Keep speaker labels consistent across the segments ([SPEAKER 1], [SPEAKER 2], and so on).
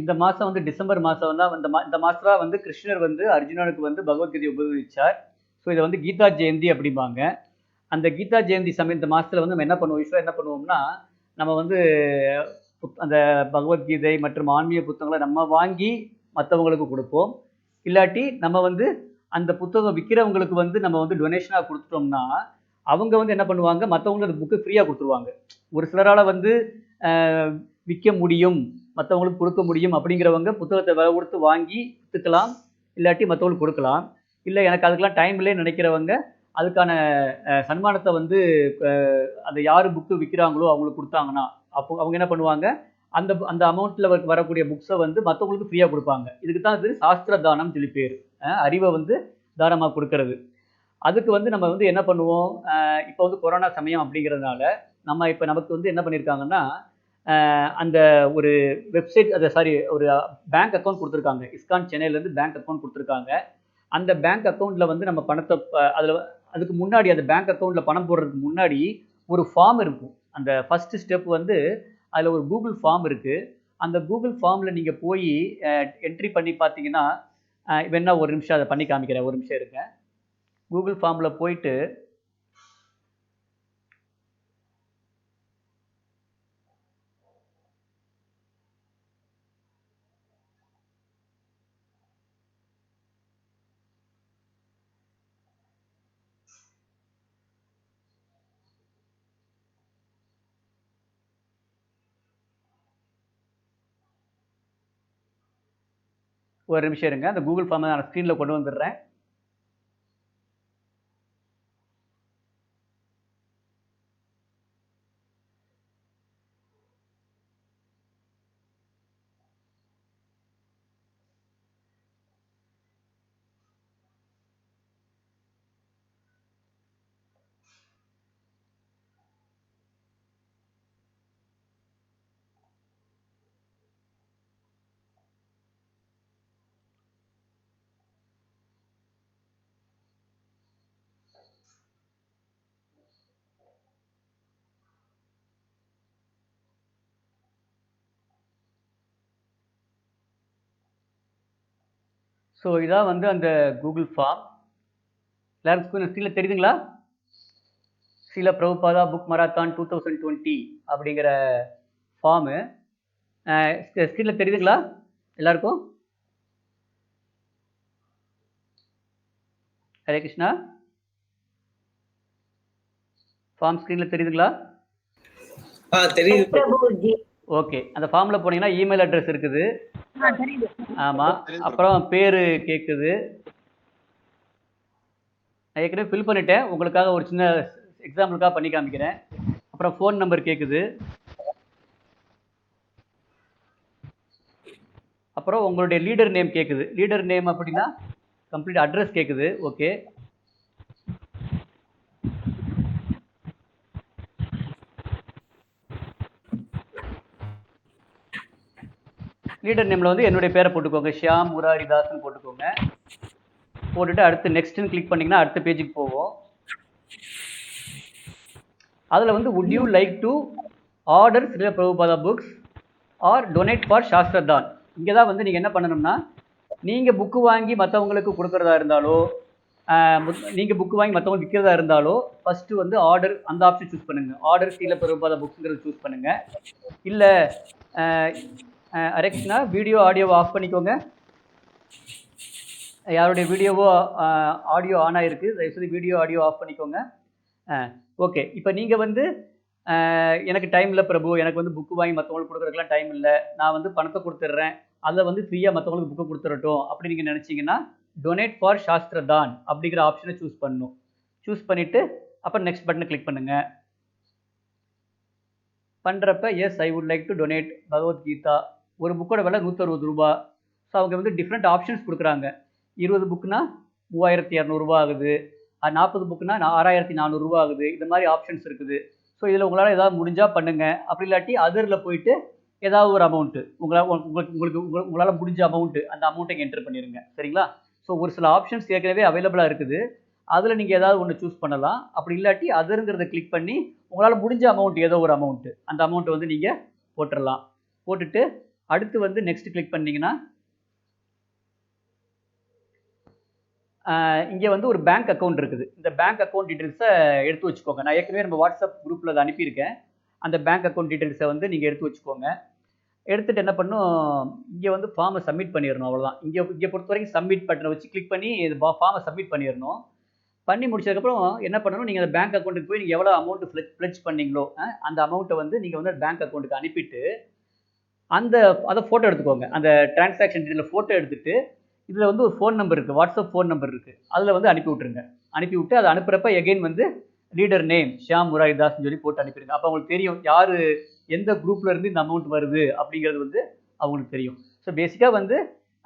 [SPEAKER 1] இந்த மாதம் வந்து டிசம்பர் மாதம் தான் இந்த மாதம் வந்து கிருஷ்ணர் வந்து அர்ஜுனனுக்கு வந்து பகவத்கீதை உபதேசிச்சார். ஸோ இதை வந்து கீதா ஜெயந்தி அப்படிம்பாங்க. அந்த கீதா ஜெயந்தி சமயம் இந்த மாதத்தில் வந்து நம்ம என்ன பண்ணுவோம், யூஸ்வலாக என்ன பண்ணுவோம்னா, நம்ம வந்து அந்த பகவத்கீதை மற்றும் ஆன்மீக புத்தகங்களை நம்ம வாங்கி மற்றவங்களுக்கு கொடுப்போம். இல்லாட்டி நம்ம வந்து அந்த புத்தகம் விற்கிறவங்களுக்கு வந்து நம்ம வந்து டொனேஷனாக கொடுத்துட்டோம்னா, அவங்க வந்து என்ன பண்ணுவாங்க, மற்றவங்களுக்கு அந்த புக்கு ஃப்ரீயாக கொடுத்துருவாங்க. ஒரு சிலரால் வந்து விற்க முடியும், மற்றவங்களுக்கு கொடுக்க முடியும் அப்படிங்கிறவங்க புத்தகத்தை விலை கொடுத்து வாங்கி விற்றுக்கலாம், இல்லாட்டி மற்றவங்களுக்கு கொடுக்கலாம். இல்லை எனக்கு அதுக்கெல்லாம் டைம் இல்லைன்னு நினைக்கிறவங்க அதுக்கான சன்மானத்தை வந்து அந்த யார் புக்கு விற்கிறாங்களோ அவங்களுக்கு கொடுத்தாங்கன்னா, அப்போ அவங்க என்ன பண்ணுவாங்க, அந்த அந்த அமௌண்ட்டில் வரக்கூடிய புக்ஸை வந்து மற்றவங்களுக்கு ஃப்ரீயாக கொடுப்பாங்க. இதுக்கு தான் இது சாஸ்திர தானம்னு சொல்லி பேர். அறிவை வந்து தானமாக கொடுக்கறது. அதுக்கு வந்து நம்ம வந்து என்ன பண்ணுவோம், இப்போ வந்து கொரோனா சமயம் அப்படிங்கிறதுனால நம்ம இப்போ நமக்கு வந்து என்ன பண்ணியிருக்காங்கன்னா, அந்த ஒரு வெப்சைட் ஒரு பேங்க் அக்கௌண்ட் கொடுத்துருக்காங்க. இஸ்கான் சென்னையிலேருந்து பேங்க் அக்கௌண்ட் கொடுத்துருக்காங்க. அந்த பேங்க் அக்கௌண்ட்டில் வந்து நம்ம பணத்தை அதில் அதுக்கு முன்னாடி அந்த பேங்க் அக்கௌண்ட்டில் பணம் போடுறதுக்கு முன்னாடி ஒரு ஃபார்ம் இருக்கும். அந்த ஃபஸ்ட்டு ஸ்டெப் வந்து அதில் ஒரு கூகுள் ஃபார்ம் இருக்குது. அந்த கூகுள் ஃபார்மில் நீங்கள் போய் என்ட்ரி பண்ணி பார்த்தீங்கன்னா, வேணா ஒரு நிமிஷம் அதை பண்ணி காமிக்கிறேன், ஒரு நிமிஷம் இருங்க. கூகுள் ஃபார்மில் போயிட்டு ஒரு நிமிஷம் இருங்க. அந்த கூகுள் ஃபார்மை நான் ஸ்க்ரீனில் கொண்டு வந்துடுறேன். ஸோ இதான் வந்து அந்த கூகுள் ஃபார்ம். எல்லாருக்கும் ஸ்க்ரீனில் தெரியுதுங்களா? ஸ்ரீல பிரபுபாதா புக் மராத்தான் 2020 அப்படிங்கிற ஃபார்மு ஸ்க்ரீனில் தெரியுதுங்களா எல்லாருக்கும்? ஹரே கிருஷ்ணா. ஃபார்ம் ஸ்க்ரீனில் தெரியுதுங்களா?
[SPEAKER 2] தெரியுது.
[SPEAKER 1] ஓகே, அந்த ஃபார்மில் போனீங்கன்னா இமெயில் அட்ரஸ் இருக்குது. ஆமாம், அப்புறம் பேர் கேட்குது. நான் ஏற்கனவே ஃபில் பண்ணிட்டேன், உங்களுக்காக ஒரு சின்ன எக்ஸாம்பிளுக்காக பண்ணி காமிக்கிறேன். அப்புறம் ஃபோன் நம்பர் கேட்குது. அப்புறம் உங்களுடைய லீடர் நேம் கேட்குது. லீடர் நேம் அப்படின்னா கம்ப்ளீட் அட்ரஸ் கேட்குது. ஓகே, லீடர் நேமில் வந்து என்னுடைய பேரை போட்டுக்கோங்க, ஷியாம் முராரிதாஸ்ன்னு போட்டுக்கோங்க. போட்டுட்டு அடுத்து நெக்ஸ்ட்னு கிளிக் பண்ணிங்கன்னா அடுத்த பேஜுக்கு போவோம். அதில் வந்து would you like to order Srila Prabhupada books or donate for சாஸ்திரதான். இங்கே தான் வந்து நீங்கள் என்ன பண்ணணும்னா, நீங்கள் புக்கு வாங்கி மற்றவங்களுக்கு கொடுக்குறதா இருந்தாலோ, நீங்கள் புக்கு வாங்கி மற்றவங்க விற்கிறதா இருந்தாலோ ஃபஸ்ட்டு வந்து ஆர்டர் அந்த ஆப்ஷன் சூஸ் பண்ணுங்கள். ஆர்டர் ஸ்ரீல பிரபுபாதா புக்ஸுங்கிறது சூஸ் பண்ணுங்கள். இல்லை அரேக்ஷனா வீடியோ ஆடியோவை ஆஃப் பண்ணிக்கோங்க. யாருடைய வீடியோவோ ஆடியோ ஆன் ஆகிருக்கு, தயவுசெய்து வீடியோ ஆடியோ ஆஃப் பண்ணிக்கோங்க. ஓகே, இப்போ நீங்கள் வந்து எனக்கு டைம் இல்லை பிரபு, எனக்கு வந்து புக்கு வாங்கி மற்றவங்களுக்கு கொடுக்குறதுக்கெலாம் டைம் இல்லை, நான் வந்து பணத்தை கொடுத்துட்றேன், அதை வந்து ஃப்ரீயாக மற்றவங்களுக்கு புக்கு கொடுத்துடட்டும் அப்படி நீங்கள் நினச்சிங்கன்னா டொனேட் ஃபார் சாஸ்திரதான் அப்படிங்கிற ஆப்ஷனை சூஸ் பண்ணணும். சூஸ் பண்ணிவிட்டு அப்புறம் நெக்ஸ்ட் பட்டனை கிளிக் பண்ணுங்கள். பண்ணுறப்ப yes I would like to donate Bhagavad Gita. ஒரு புக்கோட விலை 160 ரூபா. ஸோ அவங்க வந்து டிஃப்ரெண்ட் ஆப்ஷன்ஸ் கொடுக்குறாங்க. 20 புக்குனா 3200 ஆகுது, 40 புக்குனா 6400 ஆகுது. இந்த மாதிரி ஆப்ஷன்ஸ் இருக்குது. ஸோ இதில் உங்களால் ஏதாவது முடிஞ்சால் பண்ணுங்கள், அப்படி இல்லாட்டி அதரில் போயிட்டு ஏதாவது ஒரு அமௌண்ட்டு உங்களால் முடிஞ்ச அமௌண்ட்டு அந்த அமௌண்ட்டை என்டர் பண்ணிடுங்க. சரிங்களா? ஸோ ஒரு சில ஆப்ஷன்ஸ் ஏற்கனவே அவைலபிளாக இருக்குது, அதில் நீங்கள் ஏதாவது ஒன்று சூஸ் பண்ணலாம். அப்படி இல்லாட்டி அதருங்கிறத கிளிக் பண்ணி உங்களால் முடிஞ்ச அமௌண்ட் ஏதோ ஒரு அமௌண்ட்டு அந்த அமௌண்ட்டை வந்து நீங்கள் போட்டுடலாம். போட்டுட்டு அடுத்து வந்து நெக்ஸ்ட் கிளிக் பண்ணீங்கன்னா இங்கே வந்து ஒரு பேங்க் அக்கௌண்ட் இருக்குது. இந்த பேங்க் அக்கௌண்ட் டீட்டெயில்ஸை எடுத்து வச்சுக்கோங்க. நான் ஏற்கனவே நம்ம வாட்ஸ்அப் குரூப்பில் அதை அனுப்பியிருக்கேன். அந்த பேங்க் அக்கௌண்ட் டீட்டெயில்ஸை வந்து நீங்கள் எடுத்து வச்சுக்கோங்க. எடுத்துட்டு என்ன பண்ணும், இங்கே வந்து ஃபார்மை சப்மிட் பண்ணிடணும், அவ்வளோதான். இங்கே இங்கே பொறுத்த வரைக்கும் சப்மிட் பட்டனை வச்சு கிளிக் பண்ணி இது ஃபார்மை சப்மிட் பண்ணிடணும். பண்ணி முடிச்சதுக்கப்புறம் என்ன பண்ணணும், நீங்கள் அந்த பேங்க் அக்கௌண்ட்டுக்கு போய் நீங்கள் எவ்வளோ அமௌண்ட் பிளெட்ஜ் பண்ணீங்களோ அந்த அமௌண்ட்டை வந்து நீங்கள் வந்து பேங்க் அக்கௌண்ட்டுக்கு அனுப்பிட்டு அதை ஃபோட்டோ எடுத்துக்கோங்க. அந்த டிரான்சாக்ஷன் டீட்டெயிலில் ஃபோட்டோ எடுத்துட்டு இதில் வந்து ஒரு ஃபோன் நம்பர் இருக்குது, வாட்ஸ்அப் ஃபோன் நம்பர் இருக்குது. அதில் வந்து அனுப்பி விட்ருங்க. அனுப்பிவிட்டு அதை அனுப்புகிறப்ப எகெயின் வந்து லீடர் நேம் ஷியாம் முராரிதாஸ்ன்னு சொல்லி போட்டு அனுப்பிடுங்க. அப்போ அவங்களுக்கு தெரியும் யார் எந்த குரூப்ல இருந்து இந்த அமௌண்ட் வருது அப்படிங்கிறது வந்து அவங்களுக்கு தெரியும். ஸோ பேசிக்காக வந்து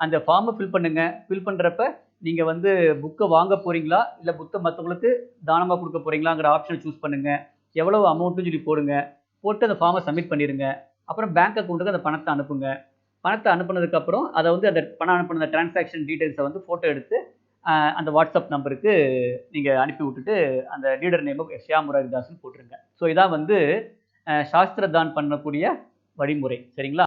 [SPEAKER 1] அந்த ஃபார்மை ஃபில் பண்ணுங்க. ஃபில் பண்ணுறப்ப நீங்கள் வந்து புக்கை வாங்க போகிறீங்களா இல்லை புக்கை மற்றவங்களுக்கு தானமாக கொடுக்க போகிறீங்களாங்கிற ஆப்ஷன் சூஸ் பண்ணுங்கள். எவ்வளவு அமௌண்ட்டுன்னு சொல்லி போடுங்க. போட்டு அந்த ஃபார்மை சப்மிட் பண்ணிடுங்க. அப்புறம் பேங்க் அக்கௌண்ட்டுக்கு அந்த பணத்தை அனுப்புங்க. பணத்தை அனுப்புனதுக்கப்புறம் அதை வந்து அந்த பணம் அனுப்பின டிரான்சாக்ஷன் டீட்டெயில்ஸை வந்து ஃபோட்டோ எடுத்து அந்த வாட்ஸ்அப் நம்பருக்கு நீங்கள் அனுப்பி விட்டுட்டு அந்த லீடர் நேமை ஷியாம் முராரிதாஸ்ன்னு போட்டுருங்க. ஸோ இதான் வந்து சாஸ்திர தான் பண்ணக்கூடிய வழிமுறை. சரிங்களா?